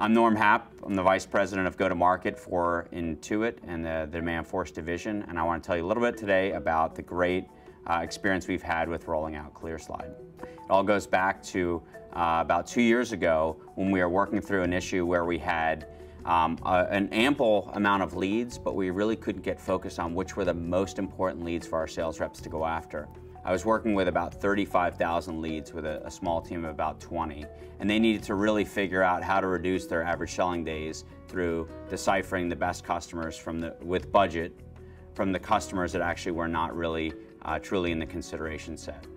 I'm Norm Happ. I'm the Vice President of Go-to-Market for Intuit and the Demandforce division, and I want to tell you a little bit today about the great experience we've had with rolling out ClearSlide. It all goes back to about 2 years ago when we were working through an issue where we had an ample amount of leads, but we really couldn't get focused on which were the most important leads for our sales reps to go after. I was working with about 35,000 leads with a small team of about 20, and they needed to really figure out how to reduce their average selling days through deciphering the best customers with budget from the customers that actually were not really truly in the consideration set.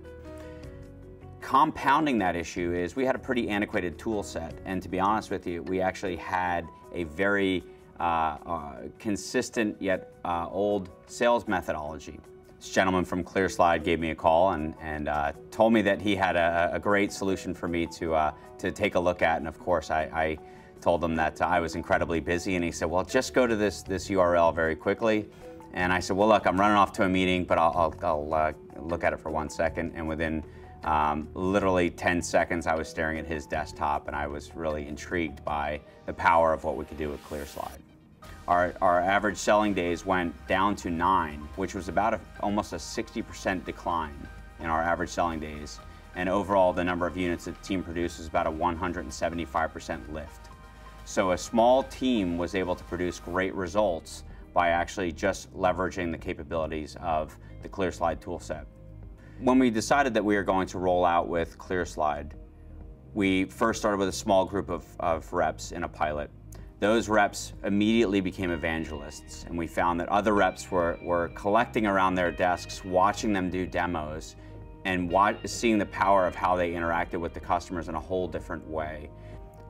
Compounding that issue is we had a pretty antiquated tool set, and to be honest with you, we actually had a very consistent yet old sales methodology. This gentleman from ClearSlide gave me a call and told me that he had a great solution for me to take a look at, and of course I told him that I was incredibly busy, and he said, well, just go to this URL very quickly. And I said, well, look, I'm running off to a meeting, but I'll look at it for 1 second, and within literally 10 seconds I was staring at his desktop, and I was really intrigued by the power of what we could do with ClearSlide. Our average selling days went down to 9, which was about almost a 60% decline in our average selling days. And overall, the number of units that the team produces about a 175% lift. So a small team was able to produce great results by actually just leveraging the capabilities of the ClearSlide toolset. When we decided that we were going to roll out with ClearSlide, we first started with a small group of reps in a pilot. Those reps immediately became evangelists, and we found that other reps were collecting around their desks, watching them do demos, and seeing the power of how they interacted with the customers in a whole different way.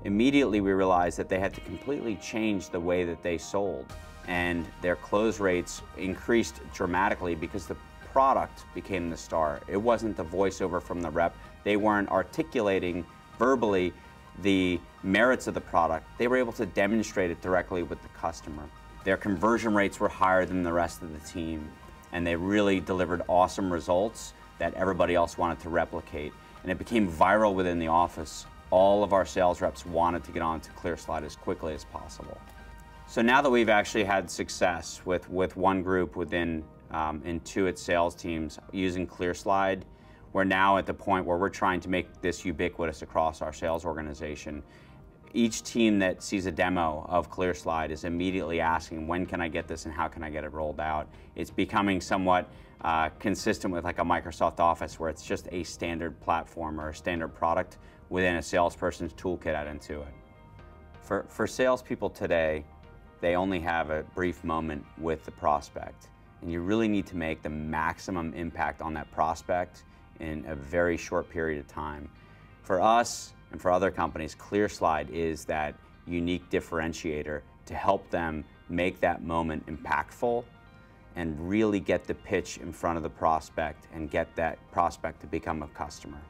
Immediately we realized that they had to completely change the way that they sold, and their close rates increased dramatically because the product became the star. It wasn't the voiceover from the rep. They weren't articulating verbally the merits of the product. They were able to demonstrate it directly with the customer. Their conversion rates were higher than the rest of the team, and they really delivered awesome results that everybody else wanted to replicate. And it became viral within the office. All of our sales reps wanted to get onto ClearSlide as quickly as possible. So now that we've actually had success with one group within Intuit sales teams using ClearSlide, we're now at the point where we're trying to make this ubiquitous across our sales organization. Each team that sees a demo of ClearSlide is immediately asking, when can I get this and how can I get it rolled out? It's becoming somewhat consistent with like a Microsoft Office, where it's just a standard platform or a standard product within a salesperson's toolkit at Intuit. For salespeople today, they only have a brief moment with the prospect, and you really need to make the maximum impact on that prospect in a very short period of time. For us and for other companies, ClearSlide is that unique differentiator to help them make that moment impactful and really get the pitch in front of the prospect and get that prospect to become a customer.